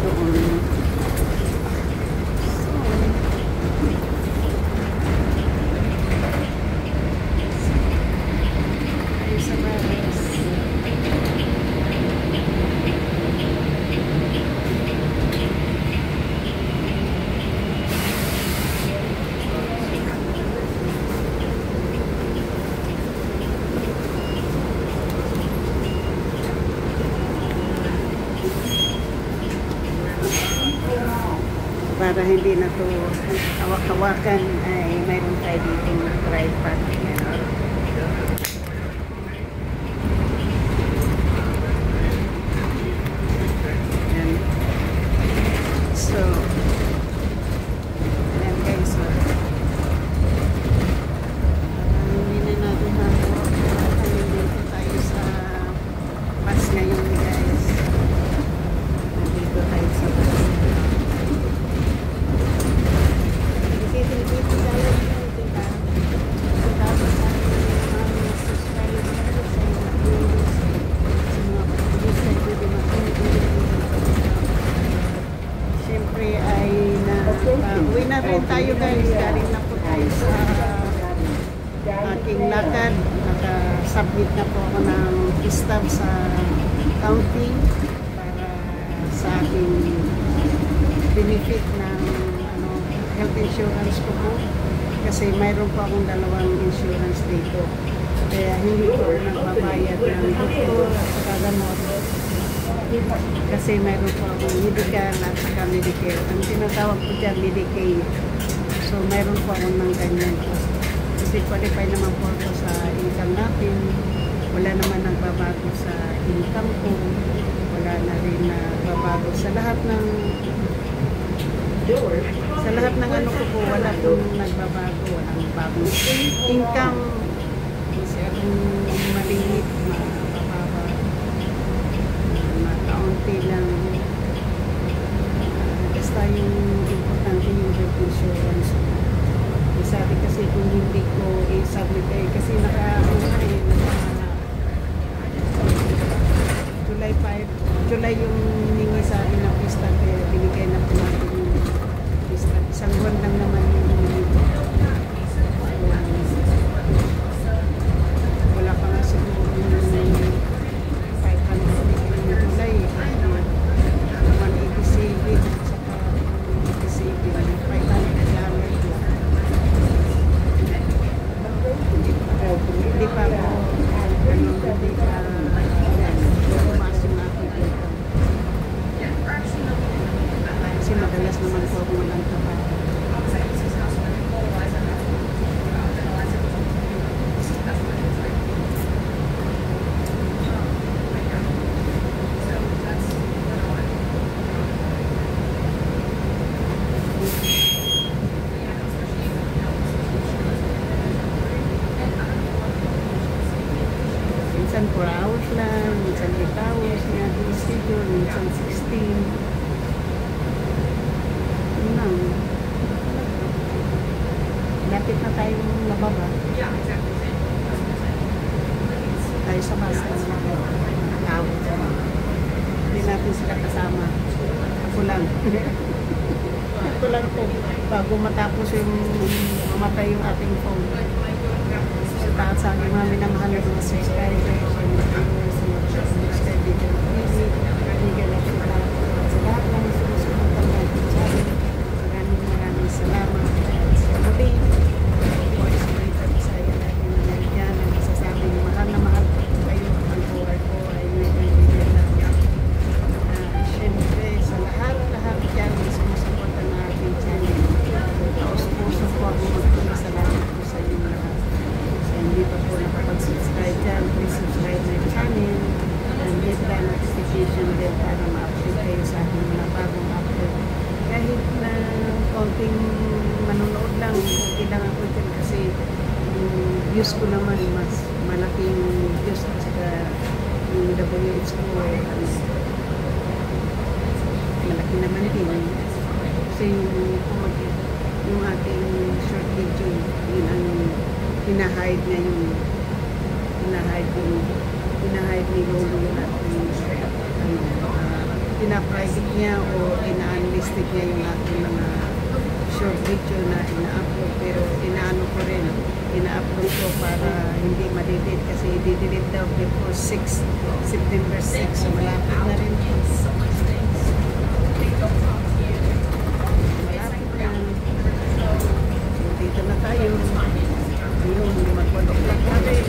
doon. Para hindi na to hawak-hawakan ay mayroon tayo dito ng tripod. Yan. So, yan guys. So, hindi na natin hawak. Dito tayo sa bus ngayon guys. Dito tayo sa bus. Uwi na rin tayo guys, galing na po tayo sa aking lakad. Naka-submit na po ako ng stub sa county para sa aking benefit ng health insurance ko po. Kasi mayroon po akong dalawang insurance dito. Kaya hindi po nagbabayad ng doktor sa gamot. Kasi mayroon po akong medical at saka Medicare. Ang tinatawag po dyan, Medicaid. So, mayroon po akong ng ganyan po. Kasi qualify naman po ako sa income natin. Wala naman nagbabago sa income ko. Wala na rin nagbabago sa lahat ng ano ko po. Wala pong nagbabago. Walang bagong income. Kasi akong maliit, mababa. Kaunti lang. Basta yung importante yung health insurance. Sabi kasi kung hindi ko i-submit kasi July 5, July yung hiningi sa akin ng pista kaya binigay na po natin yung pista. Isang buwan lang naman yung wala pa nga siguro yung 500 yung July 187 saka 187 500 lang. Hindi pa ako pumasok na ako dito. Kasi madalas naman po ako walang trabaho. Minsan 4 hours lang, minsan 8 hours, yung schedule, minsan 16. Yun lang. Lapit na tayong nababa. Tayo sa bus na nakawin. Hindi natin sila kasama. Ako lang. Ako lang po. Bago matapos yung mamatay yung ating phone. Taat sa aking mga minamahal na mga subscribers, subscribe dito ng TV, bigyan natin sa lahat ng susunod natin sa akin. Maraming salamat. Sa muli, voice ko ito sa iyo natin na nandiyan ang masasabing mahal na mahal ko kayo. Ang buhay ko ay bigyan natin. Siyempre, sa lahat dyan na sumusuporta na ating channel. Taos-puso po ako magpapasalamat po sa inyo lahat. Hindi pa po nakapag-subscribe dyan, please subscribe my channel and hit the notification bell para ma-update kayo sa aking mga bagong upload. Kahit na konting manonood lang, okay lang ako dyan kasi yung views ko naman mas malaking views at saka yung WH ko malaki naman din. Kasi yung ating short video, yun ang hinahide na yung hinahide ni Lolo yung ating pina-private niya o ina-unlisted niya yung aking mga short video na ina-upload, pero inaano ko rin, ina-upload ko para hindi ma-delete kasi i-delete daw before September 6, so malapit na rin. Dito na tayo. Yung mag-walk lang natin.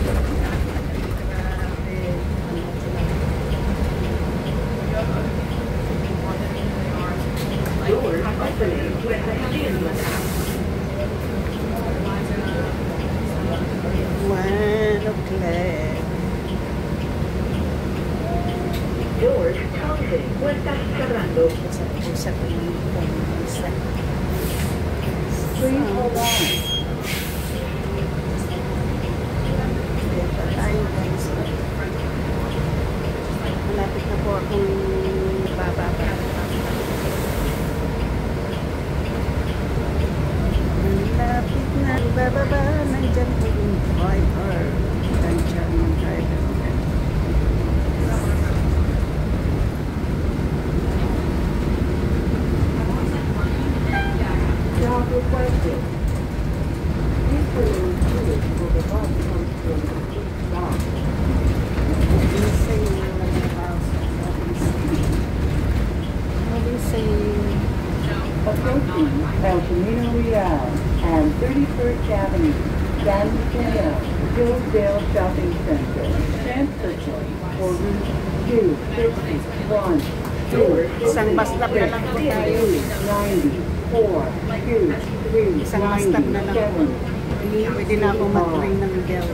Doors closing. Puertas cerrando. Please hold on. Malapit na po akong bababa. Malapit na bababa. Nandyan po yung driver. Nandyan yung driver. Job requested. Please remain seated for the bus comes to a complete stop. Approaching El Camino Real and 31st Avenue, San Mateo, Hillsdale Shopping Center. Transfer choice for route 261. Isang bus stop na lang po tayo. 90, 4, 2, 3, Isang bus stop na lang po. Pwede na akong mag-train ng Del.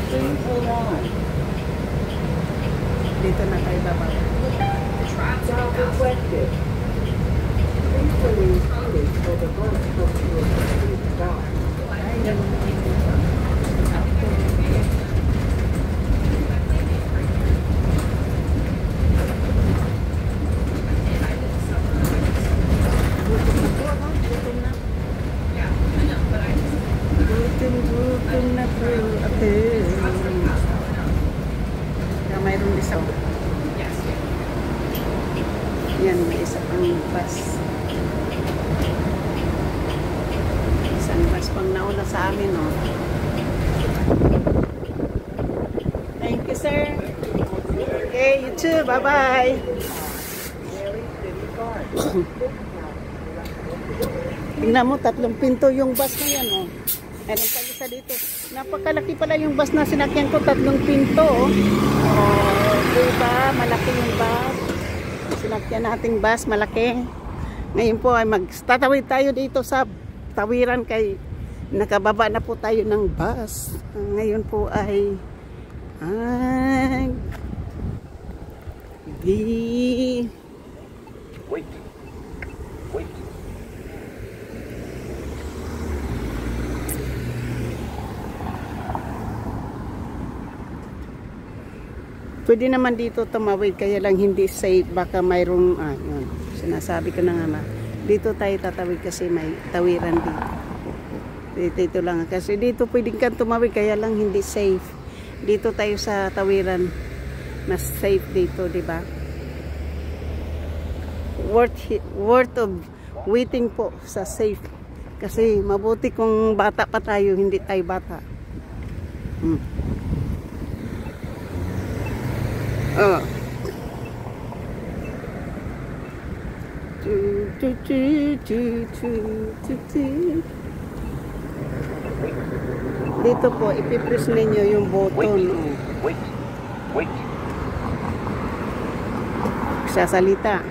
Please hold on. Dito na tayo bababa. Job requested. Please remain seated for the bus comes to a complete stop. Gutom na po ate. Mayroon isang yan, may isa pang bus. Isang bus pang nauna sa amin, oh. Thank you, sir. Okay, you too. Bye-bye. Tingnan mo, 3 pinto yung bus na yan, oh. Meron pa isa dito. Napakalaki pala yung bus na sinakyan ko, 3 pinto, oh. Oh, diba? Malaki yung bus. Sinakyan nating bus, malaki. Ngayon po ay magtatawid tayo dito sa tawiran kay nakababa na po tayo ng bus. Ngayon po ay Wait. pwede naman dito tumawid, kaya lang hindi safe, baka mayroong yun, sinasabi ko na nga dito tayo tatawid kasi may tawiran dito lang, kasi dito pwedeng kang tumawid kaya lang hindi safe. Dito tayo sa tawiran mas safe dito, di ba? Worth of waiting po sa safe, kasi mabuti kung bata pa tayo, hindi tayo bata. Dito po, ipipress ninyo yung button. Wait. Sasalita.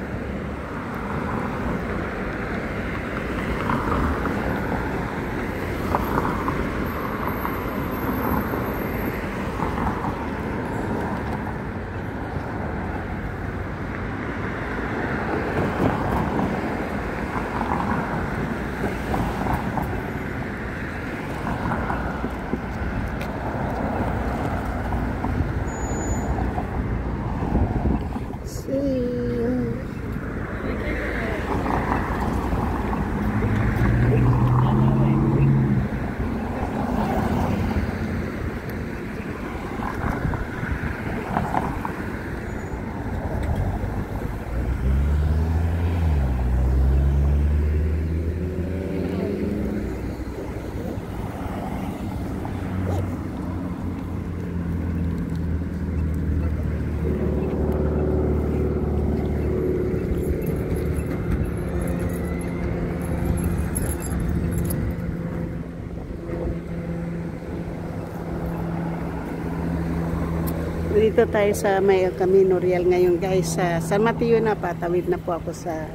Nandito tayo sa may Camino Real ngayon guys. Sa San Mateo na, patawid na po ako sa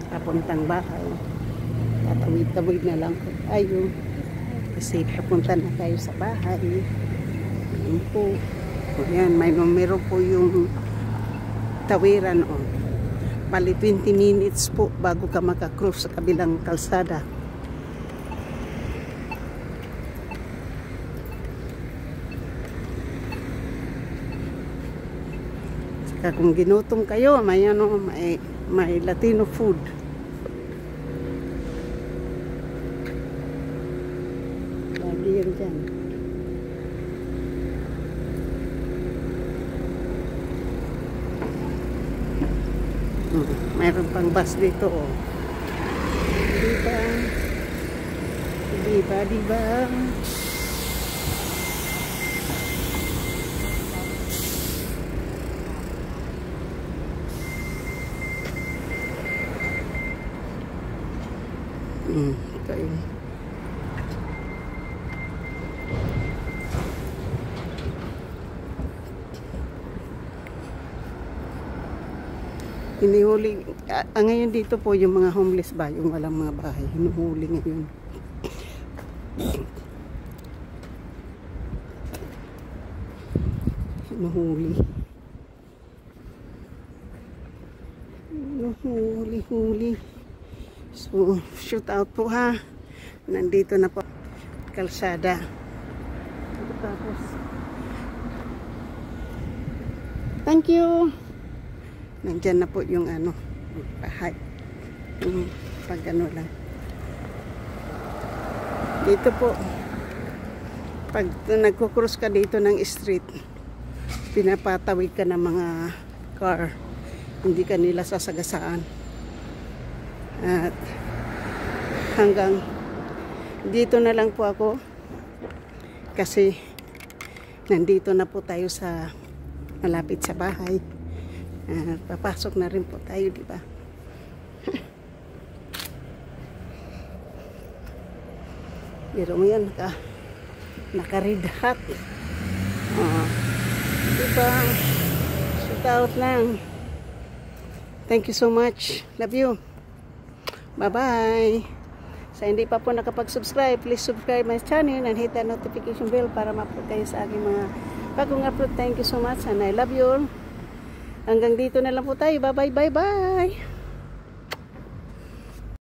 papuntang bahay. Patawid-tawid na lang po tayo. Kasi papunta na tayo sa bahay. Ayan po. Ayan, may numero po yung tawiran. Oh. Bali 20 minutes po bago ka makakross sa kabilang kalsada. Kung ginutom kayo, may ano, may Latino food. Lagi yan dyan. Mayroon pang bus dito, oh. Diba? Diba, diba? Ito yun. Hinihuli. Ngayon dito po yung mga homeless ba, yung walang mga bahay. Hinuhuli ngayon. Hinuhuli. Huli. So, shoot out po ha. Nandito na po kalsada. Tapos thank you. Nandyan na po yung ano, bahay. Yung pag ano lang. Dito po, pag nagkukross ka dito ng street, pinapatawid ka ng mga car. Hindi ka nila sasagasaan. At hanggang dito na lang po ako. Kasi nandito na po tayo sa malapit sa bahay. Papasok na rin po tayo, di ba? Pero mo yan, naka-red hat. Diba? Shoot out lang. Thank you so much. Love you. Bye-bye. Sa hindi pa po nakapag-subscribe, please subscribe my channel and hit the notification bell para ma-upload kayo sa aking mga bagong upload. Thank you so much and I love you all. Hanggang dito na lang po tayo. Bye-bye, bye-bye.